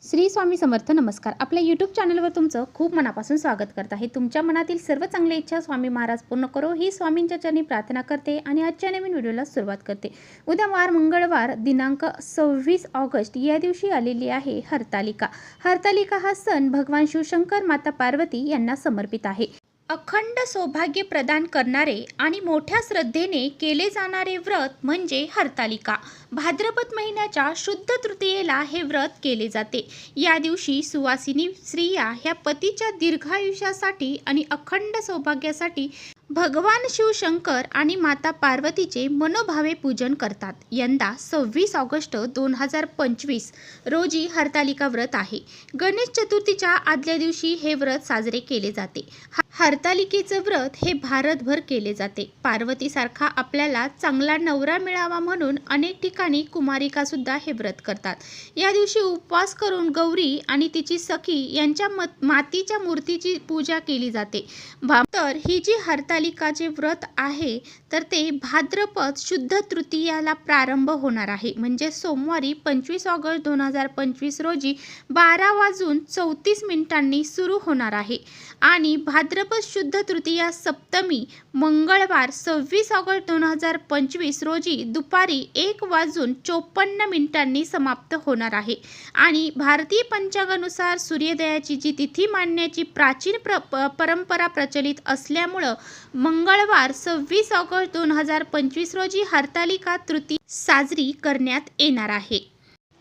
श्री स्वामी समर्थ. नमस्कार. आपल्या यूट्यूब चॅनलवर तुमचं खूप मनापासून स्वागत करत आहे. तुमच्या मनातील सर्व चांगल्या इच्छा स्वामी महाराज पूर्ण करो ही स्वामींच्या चरणी प्रार्थना करते आणि आजच्या नवीन व्हिडिओला सुरुवात करते. उद्या मंगळवार दिनांक 26 ऑगस्ट या दिवशी आलेली आहे हरतालिका. हरतालिका हा सण भगवान शिवशंकर, माता पार्वती यांना समर्पित आहे. अखंड सौभाग्य प्रदान करणारे आणि मोठ्या श्रद्धेने केले जाणारे व्रत म्हणजे हरतालिका. भाद्रपद महिन्याच्या शुद्ध तृतीयेला हे व्रत केले जाते. या दिवशी सुवासिनी स्त्रिया ह्या पतीच्या दीर्घायुष्यासाठी आणि अखंड सौभाग्यासाठी भगवान शिवशंकर आणि माता पार्वतीचे मनोभावे पूजन करतात. यंदा 26 ऑगस्ट 2025 रोजी हरतालिका व्रत आहे. गणेश चतुर्थीच्या आदल्या दिवशी हे व्रत साजरे केले जाते. हरतालिकेचं व्रत हे भारतभर केले जाते. पार्वतीसारखा आपल्याला चांगला नवरा मिळावा म्हणून अनेक ठिकाणी कुमारिका सुद्धा हे व्रत करतात. या दिवशी उपवास करून गौरी आणि तिची सखी यांच्या मातीच्या मूर्तीची पूजा केली जाते. तर ही जी हरतालिकाचे व्रत आहे तर ते भाद्रपद शुद्ध तृतीयाला प्रारंभ होणार आहे. म्हणजे सोमवारी 25 ऑगस्ट 2025 रोजी 12:34 सुरू होणार आहे आणि भाद्रपद शुद्ध तृतीया सप्तमी मंगळवार 26 ऑगस्ट 2025 रोजी दुपारी 1:54 समाप्त होणार आहे. आणि भारतीय पंचांगानुसार सूर्योदयाची जी तिथी मानण्याची प्राचीन परंपरा प्रचलित असल्यामुळं मंगळवार 26 ऑगस्ट 2025 रोजी हरतालिका तृतीया साजरी करण्यात येणार आहे.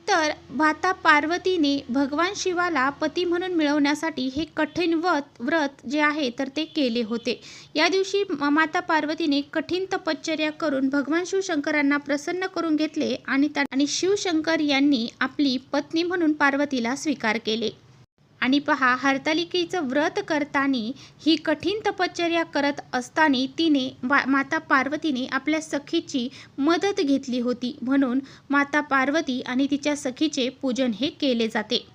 तर माता पार्वतीने भगवान शिवाला पती म्हणून मिळवण्यासाठी हे कठीण व्रत जे आहे तर ते केले होते. या दिवशी माता पार्वतीने कठीण तपश्चर्या करून भगवान शिवशंकरांना प्रसन्न करून घेतले आणि शिवशंकर यांनी आपली पत्नी म्हणून पार्वतीला स्वीकार केले. आणि पहा, हरतालिकेचं व्रत करताना ही कठीण तपश्चर्या करत असताना तिने माता पार्वतीने आपल्या सखीची मदत घेतली होती. म्हणून माता पार्वती आणि तिच्या सखीचे पूजन हे केले जाते.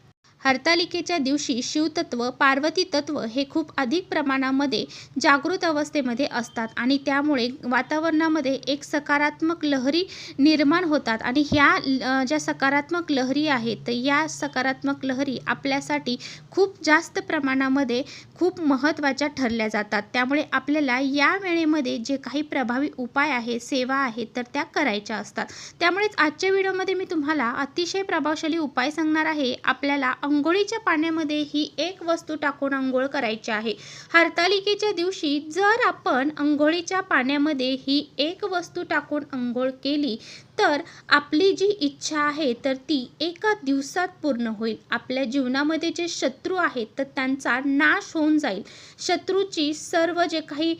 हरतालिकेच्या दिवशी शिवतत्व, पार्वती तत्व हे खूप अधिक प्रमाणामध्ये जागृत अवस्थेमध्ये असतात आणि त्यामुळे वातावरणामध्ये एक सकारात्मक लहरी निर्माण होतात. आणि ह्या ज्या सकारात्मक लहरी आहेत तर या सकारात्मक लहरी आपल्यासाठी खूप जास्त प्रमाणामध्ये खूप महत्त्वाच्या ठरल्या जातात. त्यामुळे आपल्याला या वेळेमध्ये जे काही प्रभावी उपाय आहेत, सेवा आहेत तर त्या करायच्या असतात. त्यामुळेच आजच्या व्हिडिओमध्ये मी तुम्हाला अतिशय प्रभावशाली उपाय सांगणार आहे. आपल्याला अंघोळीच्या पाण्यामध्ये ही एक वस्तू टाकून अंघोळ करायची आहे. हरतालिकेच्या दिवशी जर आपण अंघोळीच्या पाण्यामध्ये ही एक वस्तू टाकून अंघोळ केली तर आपली जी इच्छा आहे तर ती एका दिवसात पूर्ण होईल. आपल्या जीवनामध्ये जे शत्रू आहेत तर त्यांचा नाश होऊन जाईल. शत्रूची सर्व जे काही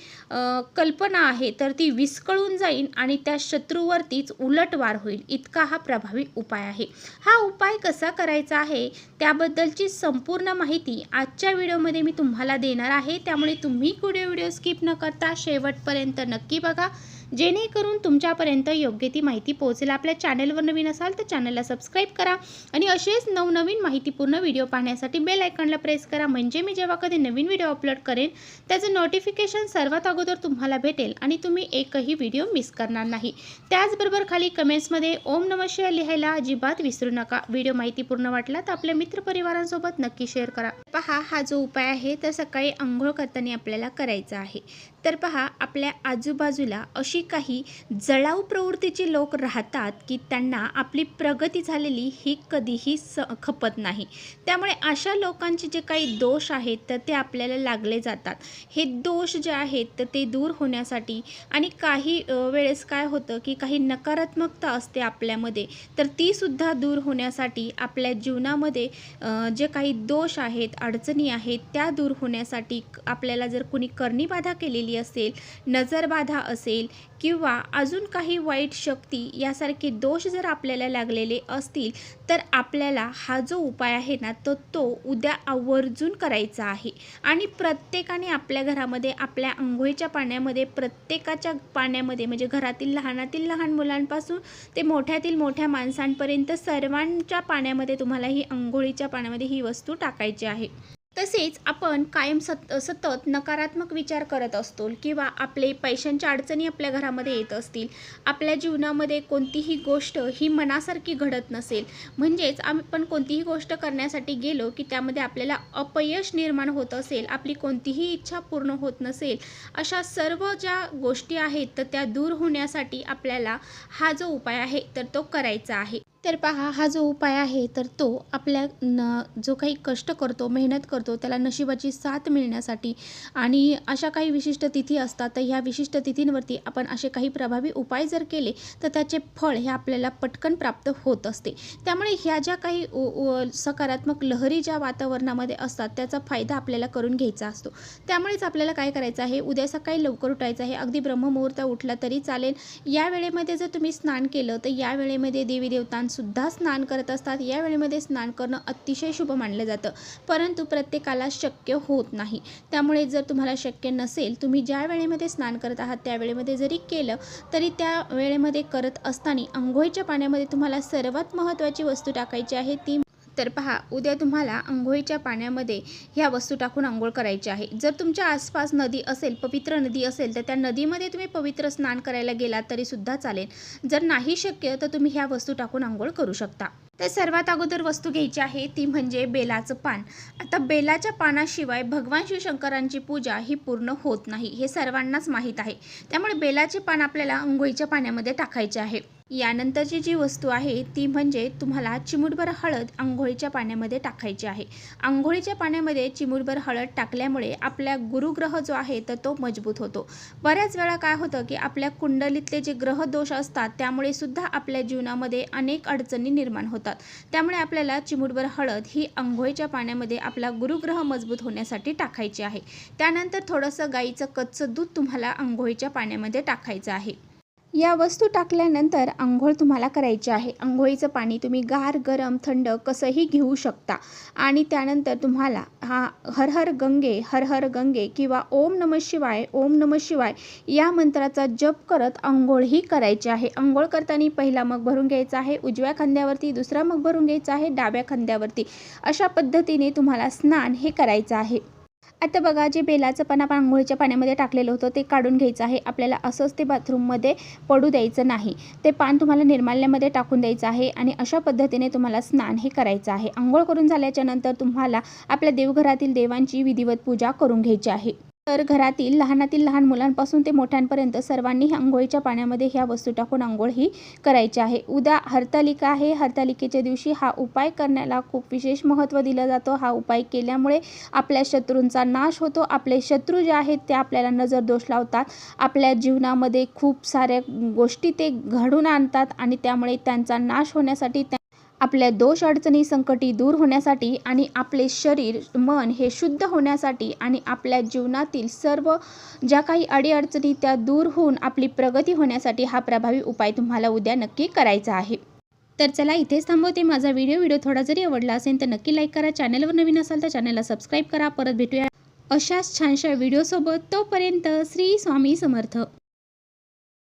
कल्पना आहे तर ती विस्कळून जाईल आणि त्या शत्रूवरतीच उलटवार होईल. इतका हा प्रभावी उपाय आहे. हा उपाय कसा करायचा आहे त्याबद्दलची संपूर्ण माहिती आजच्या व्हिडिओमध्ये मी तुम्हाला देणार आहे. त्यामुळे तुम्ही व्हिडिओ स्किप न करता शेवटपर्यंत नक्की बघा, जेणेकरून तुमच्यापर्यंत योग्य ती माहिती पोहोचेल. आपल्या चॅनलवर नवीन असाल तर चॅनलला सबस्क्राईब करा आणि असेच नवनवीन माहितीपूर्ण व्हिडिओ पाहण्यासाठी बेल आयकॉनला प्रेस करा. म्हणजे मी जेव्हा कधी नवीन व्हिडिओ अपलोड करेन त्याचं नोटिफिकेशन सर्वात अगोदर तुम्हाला भेटेल आणि तुम्ही एकही व्हिडिओ मिस करणार नाही. त्याचबरोबर खाली कमेंट्समध्ये ओम नमः शिवाय लिहायला अजिबात विसरू नका. व्हिडिओ माहितीपूर्ण वाटला तर आपल्या मित्रपरिवारांसोबत नक्की शेअर करा. पहा, हा जो उपाय आहे तर सकाळी आंघोळ करताना आपल्याला करायचा आहे. तर पहा, आपल्या आजूबाजूला अशी काही जळाऊ प्रवृत्तीचे लोक राहतात की त्यांना आपली प्रगती झालेली ही कधीही खपत नाही. त्यामुळे अशा लोकांचे जे काही दोष आहेत तर ते आपल्याला लागले जातात. हे दोष जे आहेत तर ते दूर होण्यासाठी आणि काही वेळेस काय होतं की काही नकारात्मकता असते आपल्यामध्ये तर ती सुद्धा दूर होण्यासाठी आपल्या जीवनामध्ये जे काही दोष आहेत, अडचणी आहेत त्या दूर होण्यासाठी आपल्याला जर कुणी करणीबाधा केलेली असेल, नजरबाधा असेल किंवा अजून काही वाईट शक्ती यासारखे दोष जर आपल्याला लागलेले असतील तर आपल्याला हा जो उपाय आहे ना तो उद्या आवर्जून करायचा आहे. आणि प्रत्येकाने आपल्या घरामध्ये आपल्या अंघोळीच्या पाण्यामध्ये, प्रत्येकाच्या पाण्यामध्ये म्हणजे घरातील लहानातील लहान मुलांपासून ते मोठ्यातील मोठ्या माणसांपर्यंत सर्वांच्या पाण्यामध्ये तुम्हाला ही अंघोळीच्या पाण्यामध्ये ही वस्तू टाकायची आहे. तसेच आपण कायम सतत नकारात्मक विचार करत असतो किंवा आपले पैशांच्या अडचणी आपल्या घरामध्ये येत असतील, आपल्या जीवनामध्ये कोणतीही गोष्ट ही मनासारखी घडत नसेल, म्हणजेच आपण कोणतीही गोष्ट करण्यासाठी गेलो की त्यामध्ये आपल्याला अपयश निर्माण होत असेल, आपली कोणतीही इच्छा पूर्ण होत नसेल, अशा सर्व ज्या गोष्टी आहेत तर त्या दूर होण्यासाठी आपल्याला हा जो उपाय आहे तर तो करायचा आहे. तर पहा, हा जो उपाय आहे तर तो आपल्या जो काही कष्ट करतो, मेहनत करतो, त्याला नशिबाची साथ मिळण्यासाठी आणि अशा काही विशिष्ट तिथी असतात, तर ह्या विशिष्ट तिथींवरती आपण असे काही प्रभावी उपाय जर केले तर त्याचे फळ हे आपल्याला पटकन प्राप्त होत असते. त्यामुळे ह्या ज्या काही सकारात्मक लहरी ज्या वातावरणामध्ये असतात त्याचा फायदा आपल्याला करून घ्यायचा असतो. त्यामुळेच आपल्याला काय करायचं आहे, उद्या सकाळी लवकर उठायचं आहे. अगदी ब्रह्ममुहूर्त उठला तरी चालेल. या वेळेमध्ये जर तुम्ही स्नान केलं तर या वेळेमध्ये देवी देवतांसुद्धा स्नान करत असतात. या वेळेमध्ये स्नान करणं अतिशय शुभ मानलं जातं, परंतु प्रत्येकाला शक्य होत नाही. त्यामुळे जर तुम्हाला शक्य नसेल, तुम्ही ज्या वेळेमध्ये स्नान करत आहात त्या वेळेमध्ये जरी केलं तरी त्या वेळेमध्ये करत असताना अंघोळीच्या पाण्यामध्ये तुम्हाला सर्वात महत्त्वाची वस्तू टाकायची आहे ती तर पहा, उद्या तुम्हाला अंघोळीच्या पाण्यामध्ये ह्या वस्तू टाकून अंघोळ करायची आहे. जर तुमच्या आसपास नदी असेल, पवित्र नदी असेल, तर त्या नदीमध्ये तुम्ही पवित्र स्नान करायला गेलात तरीसुद्धा चालेल. जर नाही शक्य तर तुम्ही ह्या वस्तू टाकून अंघोळ करू शकता. तर सर्वात अगोदर वस्तू घ्यायची आहे ती म्हणजे बेलाचं पान. आता बेलाच्या पानाशिवाय भगवान शिवशंकरांची पूजा ही पूर्ण होत नाही, हे सर्वांनाच माहीत आहे. त्यामुळे बेलाचे पान आपल्याला अंघोळीच्या पाण्यामध्ये टाकायचे आहे. यानंतरची जी वस्तू आहे ती म्हणजे तुम्हाला चिमूटभर हळद अंघोळीच्या पाण्यामध्ये टाकायची आहे. अंघोळीच्या पाण्यामध्ये चिमूटभर हळद टाकल्यामुळे आपल्या गुरुग्रह जो आहे तर तो मजबूत होतो. बऱ्याच वेळा काय होतं की आपल्या कुंडलीतले जे ग्रह दोष असतात त्यामुळे सुद्धा आपल्या जीवनामध्ये अनेक अडचणी निर्माण होतात. त्यामुळे आपल्याला चिमूटभर हळद ही अंघोळीच्या पाण्यामध्ये आपला गुरुग्रह मजबूत होण्यासाठी टाकायची आहे. त्यानंतर थोडंसं गाईचं कच्चं दूध तुम्हाला अंघोळीच्या पाण्यामध्ये टाकायचं आहे. या वस्तू टाकल्यानंतर अंघोळ तुम्हाला करायची आहे. अंघोळीचं पाणी तुम्ही गार, गरम, थंड कसंही घेऊ शकता आणि त्यानंतर तुम्हाला हा हर हर गंगे, हर हर गंगे किंवा ओम नमः शिवाय, ओम नमः शिवाय या मंत्राचा जप करत अंघोळही करायची आहे. अंघोळ करताना पहिला मग भरून घ्यायचा आहे उजव्या खांद्यावरती, दुसरा मग भरून घ्यायचा आहे डाव्या खांद्यावरती. अशा पद्धतीने तुम्हाला स्नान हे करायचं आहे. आता बघा, जे बेलाचं पान आपण अंघोळीच्या पाण्यामध्ये टाकलेलं होतं ते काढून घ्यायचं आहे. आपल्याला असंच ते बाथरूममध्ये पडू द्यायचं नाही. ते पान तुम्हाला निर्माल्यामध्ये टाकून द्यायचं आहे आणि अशा पद्धतीने तुम्हाला स्नान हे करायचं आहे. अंघोळ करून झाल्याच्या नंतर तुम्हाला आपल्या देवघरातील देवांची विधिवत पूजा करून घ्यायची आहे. तर घरातील लहानातील लहान मुलांपासून ते मोठ्यांपर्यंत सर्वांनी अंघोळीच्या पाण्यामध्ये ह्या वस्तू टाकून अंघोळ ही करायची आहे. उद्या हरतालिका आहे. हरतालिकेच्या दिवशी हा उपाय करण्याला खूप विशेष महत्त्व दिलं जातं. हा उपाय केल्यामुळे आपल्या शत्रूंचा नाश होतो. आपले शत्रू जे आहेत ते आपल्याला नजर दोष लावतात, आपल्या जीवनामध्ये खूप साऱ्या गोष्टी ते घडून आणतात आणि त्यामुळे त्यांचा नाश होण्यासाठी, आपल्या दोष अडचणी संकटी दूर होण्यासाठी आणि आपले शरीर मन हे शुद्ध होण्यासाठी आणि आपल्या जीवनातील सर्व ज्या काही अडीअडचणी त्या दूर होऊन आपली प्रगती होण्यासाठी हा प्रभावी उपाय तुम्हाला उद्या नक्की करायचा आहे. तर चला, इथेच थांबवते. माझा व्हिडिओ थोडा जरी आवडला असेल तर नक्की लाईक करा. चॅनलवर नवीन असाल तर चॅनलला सबस्क्राईब करा. परत भेटूया अशाच छानशा व्हिडिओसोबत. तोपर्यंत श्री स्वामी समर्थ.